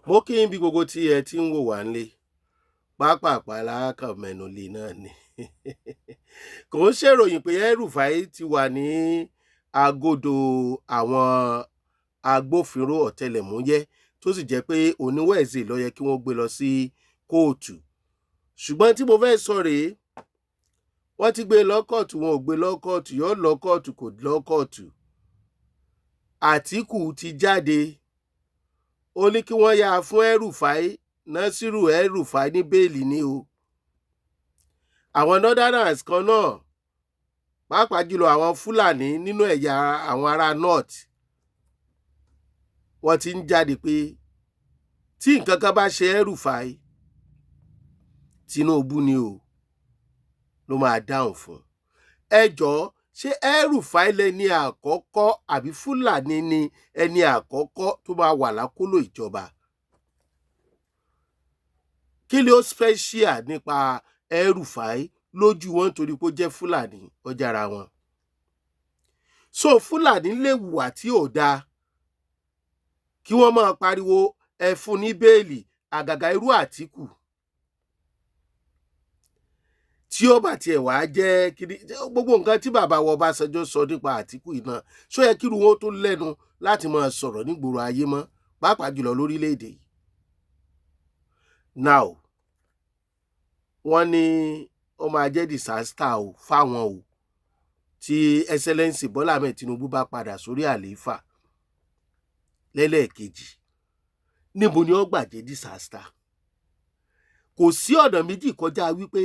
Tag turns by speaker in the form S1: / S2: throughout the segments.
S1: Mo kí n bí gbogbo tí ẹ ti ń wò wá nílé pápápá lákàn mẹ́nu lé náà ni kò ń ṣèròyìn pé El-Rufai ti wà ní agodo àwọn agbófinró ọ̀tẹlẹ̀múyẹ́ tó sì jẹ́ pé òní Wednesday ló yẹ kí wọ́n gbé lọ sí kóòtù, ṣùgbọ́n tí mo fẹ́ sọ rèé, wọ́n ti gbé lọ kóòtù, wọn ò gbé lọ kóòtù, yóò lọ kóòtù kò lọ kóòtù. Atiku ti jáde, ó ní kí wọ́n yáa fún El-Rufai, Nasiru El-Rufai ní bẹ́ẹ̀lì ni o. Àwọn northerners kan náà, pàápàá jùlọ àwọn Fúlàní nínú ẹ̀yà àwọn ará north, wọ́n ti ń jáde pé tí nǹkan kan bá ṣe El-Rufai, Tinubu ni o ló máa dáhùn fún. Ẹ jọ̀ọ́, ṣé El-Rufai lẹni àkọ́kọ́ àbí Fúlàní ni ẹni àkọ́kọ́ tó máa wà lákòlò ìjọba? Kí ló special nípa El-Rufai lójú wọn torí pé ó jẹ́ Fúlàní ọjàra wọn? So Fúlàní lè hùwà tí ò dáa kí wọ́n máa pariwo ẹ fún ní bẹ́ẹ̀lì, àgàgà irú Àtíkù tí ó bá tiẹ̀ wá jẹ́ gbogbo nǹkan tí bàbá wa Ọbásanjọ́ sọ nípa Àtíkù yìí náà, ṣó yẹ kí irú wọn tó lẹ́nu láti máa sọ̀rọ̀ nígboro ayé mọ́, pàápàá jùlọ lórílẹ̀‐èdè yìí. Now, wọ́n ní ó máa jẹ́ disaster o fáwọn o tí Excellency Bọ́lá Ahmed Tinubu bá padà sórí àlééfà lẹ́lẹ́ẹ̀kejì. Níbo ni ó gbàjẹ́ disaster? Kò sí ọ̀nà méjì kọjá wípé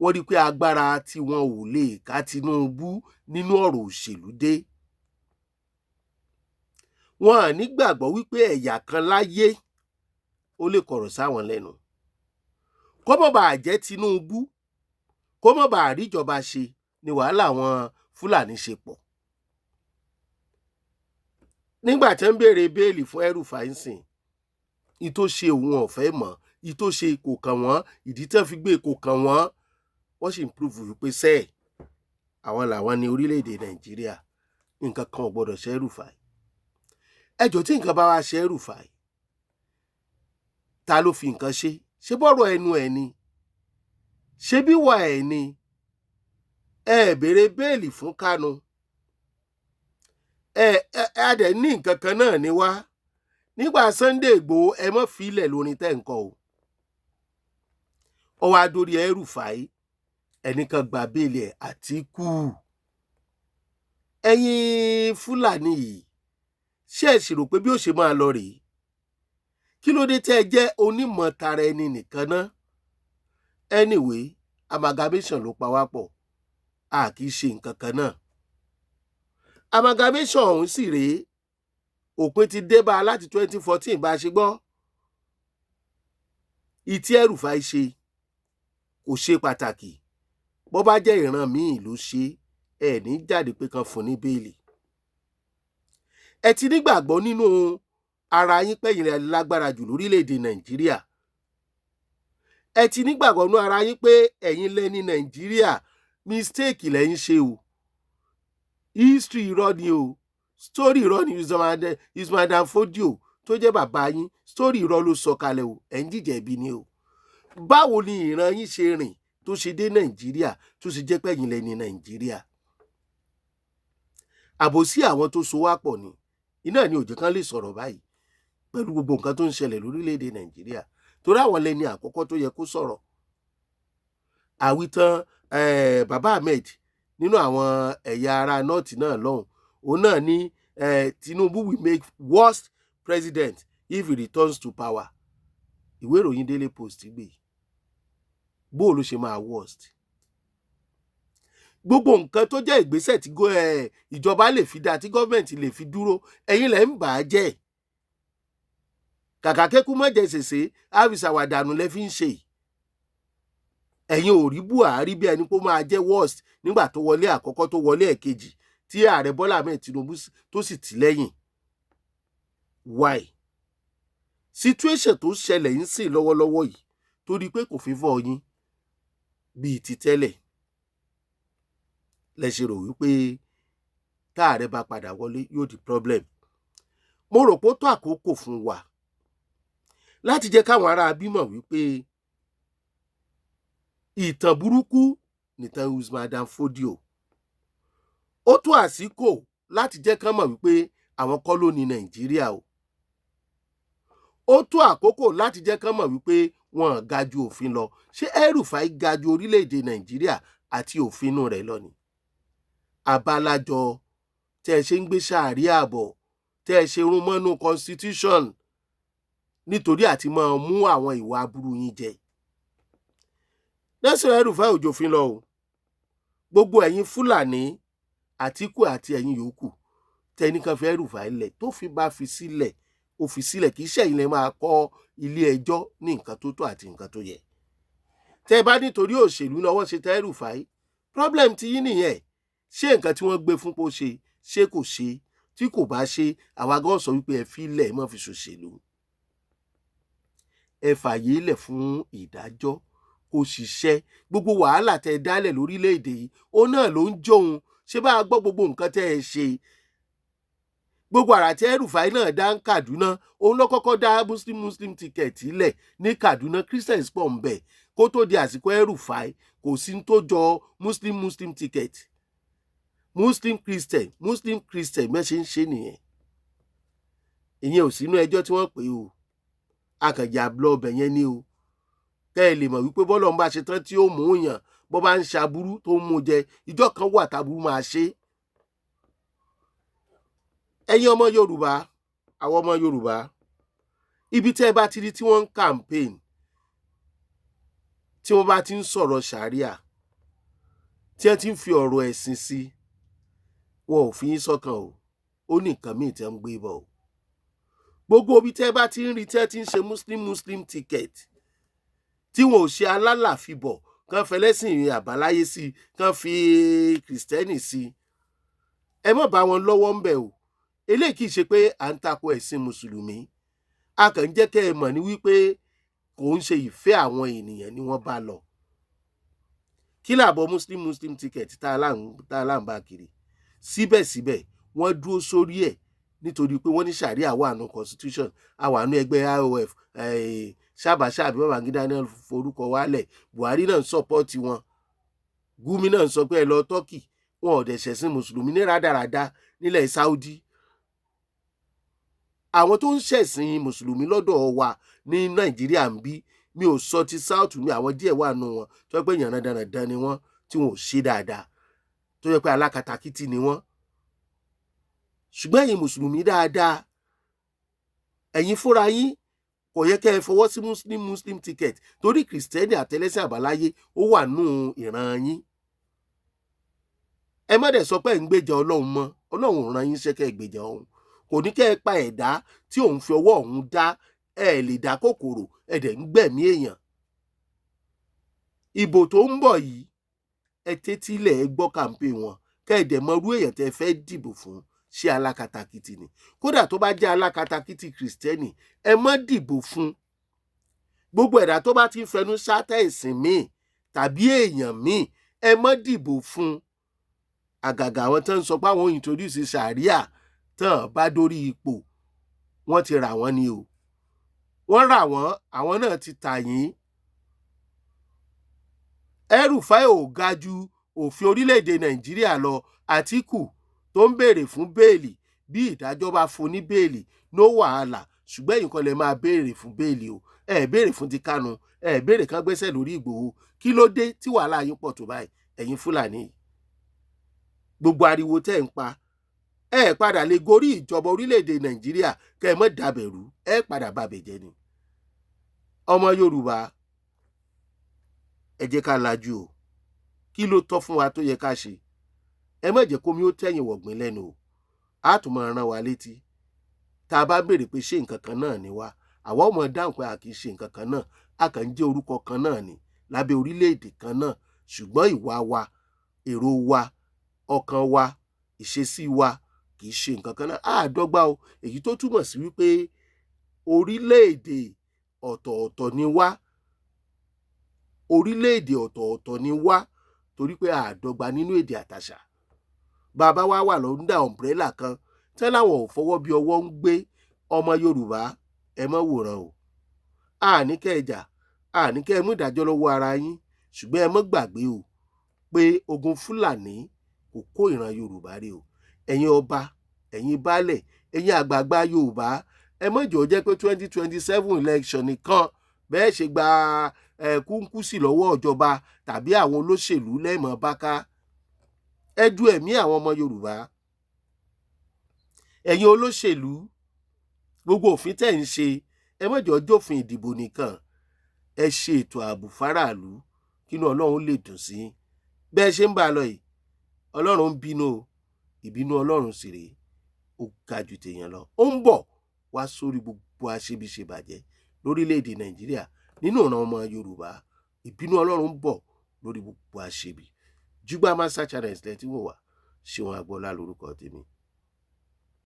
S1: wọ́n rí pé agbára tí wọn ò lè ká Tinubu nínú ọ̀rọ̀ òṣèlú dé. Wọn à ní gbàgbọ́ wípé ẹ̀yà kan láyé ó lè kọ̀rọ̀ sáwọn lẹ́nu. Kó má bàa jẹ́ Tinubu, kó má bàa ríjọba ṣe ni wàhálà àwọn Fúlàní ṣe pọ̀. Nígbà tí wọ́n béèrè bẹ́ẹ̀lì fún El-Rufai sìn, ìtò ṣe òun ọ̀fẹ́ mọ̀, ìtò ṣe kò kàn wọ́n, ìdí tí wọ́n fi gbé kò kàn wọ́n. Wọ́n sì ń prove wípé sẹ́ẹ̀ àwọn làwọn ní orílẹ̀-èdè Nàìjíríà, nǹkan kan ò gbọ́dọ̀ ṣe El-Rufai. Ẹjọ́ tí nǹkan bá wá ṣe El-Rufai, ta ló fi nǹkan ṣe? Ṣé bọ́rọ̀ ẹnu ẹ̀ ni? Ṣé bí wà ẹ̀ ni? Ẹ béèrè bẹ́ẹ̀lì fún Kánú, ẹ dẹ̀ ní nǹkan kan náà ní wá. Nígbà Sunday Igboho ẹ mọ́ fílẹ̀ lórin tẹ́ ń kọ o. Ó wá dórí El-Rufai, ẹnìkan gba bẹ́ẹ̀lì ẹ̀ Àtíkù. Ẹ̀yin Fúlàní yìí, ṣé ẹ sì rò pé bí ó ṣe máa lọ rèé? Kí ló dé tẹ́ ẹ jẹ́ onímọ̀ tara ẹni nìkan náà? Anyway, amalgamation ló pa wá pọ̀, a kì í ṣe nǹkan kan náà. Amalgamation ọ̀hún sì rèé, òpin ti dé bá a láti 2014 bá a ṣe gbọ́. Ìtí El-Rufai ṣe kò ṣe pàtàkì. Bó bá jẹ́ ìran míì ló ṣe, ẹ ní jáde pé kan fún ní bẹ́ẹ̀lì. Ẹ ti nígbàgbọ́ nínú ara yín pẹ́yìn rẹ̀ lágbára jù lórílẹ̀‐èdè Nàìjíríà. Ẹ ti nígbàgbọ́ nínú ara yín pé ẹ̀yin lẹ́ni Nàìjíríà, mistake lẹ́yìn ṣe o. History irọ́ ni o, story irọ́ ni Usman Dan Fodio tó jẹ́ bàbá yín, story irọ́ ló sọ kalẹ̀ o, ẹ̀ ń jìjẹ̀bi ni o. Báwo ni ìran yín ṣe rìn tó ṣe dé Nàìjíríà tó ṣe jẹ́ pẹ́yìn lẹ́ni Nàìjíríà? Àbòsí àwọn tó so wá pọ̀ ni, iná ni òjò kan lè sọ̀rọ̀ báyìí pẹ̀lú gbogbo nǹkan tó ń ṣẹlẹ̀ lórílẹ̀‐èdè Nàìjíríà, torí àwọn lẹni àkọ́kọ́ tó yẹ kó sọ̀rọ̀. Àwítán bàbá Ahmed nínú àwọn ẹ̀yà ara north náà lọ́hùn, òun náà ní Tinubu will make worst president if he returns to power. Ìwé ìròyìn Daily Post gbé. Bó ló ṣe máa worst? Gbogbo nǹkan tó jẹ́ ìgbésẹ̀ tí ìjọba lè fi dá, tí gọ́ọ̀mẹ̀ntì lè fi dúró, ẹ̀yin lẹ́ ń bà á jẹ́. Kàkà kékú mọ́jẹ ṣèṣe, àfìsàwàdànù lẹ fi ń ṣe. Ẹ̀yin ò rí Buhari bí ẹni pé ó máa jẹ́ worst nígbà tó wọlé àkọ́kọ́, tó wọlé ẹ̀kejì, tí ààrẹ Bọ́lá Ahmed Tinubu tó sì tì lẹ́yìn. Why? Situation tó ṣẹlẹ̀ ń sìn lọ́wọ́lọ́wọ́ yìí torí pé kò favour yín bíi ti tẹ́lẹ̀. Lẹ ṣe rò wípé táàrẹ bá padà wọlé yóò di problem. Mo rò pé ó tó àkókò fún wa láti jẹ́ káwọn ará bímọ wípé ìtàn burúkú nìtàn Usman Dan Fodio. Ó tó àsìkò láti jẹ́ kán mọ̀ wípé àwọn kọ́ ló ní Nàìjíríà o. Ó tó àkókò láti jẹ́ kán mọ̀ wípé wọn ga ju òfin lọ. Ṣé El-Rufai ga ju orílẹ̀-èdè Nàìjíríà àti òfin inú rẹ̀ lọ ni? Àbálájọ tẹ́ ẹ ṣe ń gbé ṣàríà bọ̀, tẹ́ ẹ ṣe rún mọ́nú constitution nítorí àti máa mú àwọn ìwà aburú yín jẹ. Nasir El-Rufai ò jòfin lọ o. Gbogbo ẹ̀yin Fúlàní, Atiku àti ẹ̀yin yòókù tẹnìkan fi El-Rufai lẹ̀ tó fi bá fi sílẹ̀ ó fi sílẹ̀, kì í ṣẹ̀yin lẹ máa kọ́ ilé ẹjọ́ ní nǹkan tó tó àti nǹkan tó yẹ. Tẹ́ ẹ bá nítorí òṣèlú lọ́wọ́ ṣe tẹ́ El-Rufai, problem ti yín nìyẹn. Ṣé nǹkan tí wọ́n gbé fún kó ṣe kò ṣe? Tí kò bá ṣe, àwa gan sọ wípé ẹ fi lẹ̀ mọ́ fi ṣòṣèlú. Ẹ fàyè lẹ̀ fún ìdájọ́ kó ṣiṣẹ́. Gbogbo wàhálà tẹ́ ẹ dálẹ̀ lórílẹ̀‐èdè yìí ó náà ló ń jóun. Ṣé bá a gbọ́ gbogbo nǹkan tẹ́ ẹ ṣe? Gbogbo àrà tí El-Rufai náà dá ń Kaduna, òun ló kọ́kọ́ dá muslim ticket lẹ̀ ní Kaduna. Christians pọ̀ ń bẹ̀. Kó tó di àsìkò El-Rufai kò sí tó jọ muslim ticket. Muslim Christian mẹ́ṣe ń ṣe nìyẹn. Ìyẹn ò sínú ẹjọ́ tí wọ́n pè o. Akànjà blọ ọbẹ̀ yẹn ni o. Kẹ́ ẹ lè mọ̀ wípé bọ́lọ̀ ń bá ṣe tán tí ó mú yàn bọ́ bá ń ṣaburú tó ń mú jẹ, ìjọ kan wà táburú máa ṣe. Ẹ̀yin ọmọ Yorùbá, àwọn ọmọ Yorùbá, ibi tẹ́ ẹ bá ti rí tí wọ́n ń campaign, tí wọ́n bá ti ń sọ̀rọ̀ ṣàríà, tí wọ́n ti ń fi ọ̀rọ̀ ẹ̀sìn sí, wọn ò fi yín sọ́kàn o. Ó ní nǹkan míì tí wọ́n ń gbé bọ̀ o. Gbogbo ibi tẹ́ ẹ bá ti ń rí tí wọ́n ti ń ṣe muslim ticket, tí wọn ò ṣe alálàfibọ̀ kán fẹlẹ́sìn àbáláyé sí, kán fi kìrìsìtẹ́nì sí, ẹ má bá wọn lọ́wọ́ ń bẹ̀ o. Eléyìí kì í ṣe pé à ń tako ẹ̀sìn mùsùlùmí. A kàn ń jẹ́ kẹ́ ẹ mọ̀ ní wípé kò ń ṣe ìfẹ́ àwọn ènìyàn ni wọ́n bá lọ. Kí làbọ̀ muslim ticket tá a là ń bá kiri? Síbẹ̀síbẹ̀ wọ́n dúró sórí ẹ̀ nítorí pé wọ́n ní ṣàríà wà nù constitution, àwa nù ẹgbẹ́ IOF, ṣàbàṣàbí Babangida náà forúkọ wálẹ̀, Buhari náà ń sọ́pọ́ọ̀tì wọn, Gumi náà ń sọ pé ẹ lọ Turkey, wọn ò dẹ̀ ṣẹ̀sìn mùsùlùmí ní rádaràda nílẹ̀ Saudi. Àwọn tó ń ṣẹ̀sìn mùsùlùmí lọ́dọ̀ wa ní Nàìjíríà ń bí, mi ò sọ ti South mi, àwọn díẹ̀ wà nù wọn tó yẹ pé yànnà dandan ni wọ́n tí wọn ò ṣe dáadáa, tó yẹ pé alákatakítí ni wọ́n. Ṣùgbọ́n ẹ̀yin mùsùlùmí dáadáa, ẹ̀yin fúnra yín kò yẹ kẹ́ ẹ fọwọ́ sí muslim ticket torí kìrìsìtẹ́nì àtẹlẹ́sìn àbáláyé ó wà nù ìran yín. Ẹ má dẹ̀ sọ pé ẹ̀ ń gbèjà Ọlọ́run mọ́. Ọlọ́run ò rán yín ṣẹ́ kẹ́ ẹ gbèjà òun. Kò ní kẹ́ ẹ pa ẹ̀dá tí òun fi ọwọ́ òun dá. Ẹ lè dá kòkòrò, ẹ dẹ̀ ń gbẹ̀mí èèyàn. Ìbò tó ń bọ̀ yìí, ẹ tẹ́tílẹ̀ ẹ gbọ́ kàǹpé wọn, kẹ́ ẹ dẹ̀ mọ irú èèyàn tẹ́ fẹ́ dìbò fún. Ṣé alákatakítí ni? Kódà tó bá jẹ́ alákatakítí kìrìsìtẹ́nì, ẹ má dìbò fún. Gbogbo ẹ̀dá tó bá ti ń fẹnu ṣátá ẹ̀sìn míì tàbí èèyàn míì, ẹ má dìbò fún. Àgàgà àwọn tó ń sọ pé àwọn introduce ṣàríà tán bá dórí ipò, wọ́n ti rà wọ́n ni o. Wọ́n rà wọ́n, àwọn náà ti tà yín. El-Rufai ò ga ju òfin orílẹ̀-èdè Nàìjíríà lọ. Atiku tó ń béèrè fún béèlì, bí ìdájọ́ bá fún ní béèlì ló wàhálà, ṣùgbọ́n ẹ̀yin kan lè máa béèrè fún béèlì o. Ẹ béèrè fún ti Kánú, ẹ béèrè kán gbẹ́sẹ̀ lórí Ìgbòho. Kí ló dé tí wàhálà yín pọ̀ tó báyìí, ẹ̀yin Fúlàní? Gbogbo ariwo tẹ́ ń pa, ẹ padà lè gorí ìjọba orílẹ̀-èdè Nàìjíríà kẹ́ ẹ mọ́ dàbẹ̀rú, ẹ padà bàbẹ̀ jẹ́ ni. Ọmọ Yorùbá, ẹ jẹ́ ká lajú o. Kí ló tọ́ fún wa tó yẹ ká ṣe? Ẹ má jẹ́ kómi ó tẹ̀yìn wọ̀gbìn lẹ́nu o. A tún máa rán wa létí. Tá a bá béèrè pé ṣé nǹkan kan náà ni wá, àwa ò mọ̀ dáhùn pé a kì í ṣe nǹkan kan náà. A kàn ń jẹ́ orúkọ kan náà ni lábẹ́ orílẹ̀-èdè kan náà. Ṣùgbọ́n ìwà wa, èrò wa, ọkàn wa, ìṣesí wa kì í ṣe nǹkan kan náà. Àádọ́gba o. Èyí tó túmọ̀ sí wípé orílẹ̀-èdè ọ̀tọ̀ọ̀tọ̀ ni wá. Orílẹ̀-èdè ọ̀tọ̀ọ̀tọ̀ ni wá torí pé àádọ́gba nínú èdè àtàṣà. Bàbá wa wà lọ́ndà umbrella kan tẹ́ láwọn ò fọwọ́ bí ọwọ́ ń gbé. Ọmọ Yorùbá, ẹ má wòran o. àní kẹ́ ẹ jà, àní kẹ́ ẹ mú ìdájọ́ lọ́wọ́ ara yín, ṣùgbọ́n ẹ mọ́ gbàgbé o pé ogun Fúlàní kò kó ìran Yorùbá rí o. Ẹ̀yin ọba, ẹ̀yin baálẹ̀, ẹ̀yin àgbààgbà Yorùbá, ẹ má jẹ́ ó jẹ́ pé 2027 election nìkan bẹ́ẹ̀ ṣe gba kúńkúsì lọ́wọ́ ìjọba tàbí àwọn olóṣèlú lẹ́mọ̀ báká. Ẹ du ẹ̀mí àwọn ọmọ Yorùbá. Ẹ̀yin olóṣèlú, gbogbo òfin tẹ̀ ń ṣe, ẹ má jẹ́ ó jófin ìdìbò nìkan. Ẹ ṣe ètò ààbò fáráàlú kínú Ọlọ́run lè dùn sí. Bẹ́ẹ̀ ṣe ń bá a lọ yìí, Ọlọ́run ń bínú o. Ìbínú Ọlọ́run sì rèé, ó ga jù tèèyàn lọ. Ó ń bọ̀ wá sórí gbogbo aṣebiṣebàjẹ́ lórílẹ̀‐èdè Nàìjíríà nínú ìran ọmọ Yorùbá. Ìbínú Ọlọ́run ń bọ̀ lórí gbogbo aṣebi. Jugba Master Channel lẹ tí wò wá. Ṣeun Agboola lórúkọ tèmi.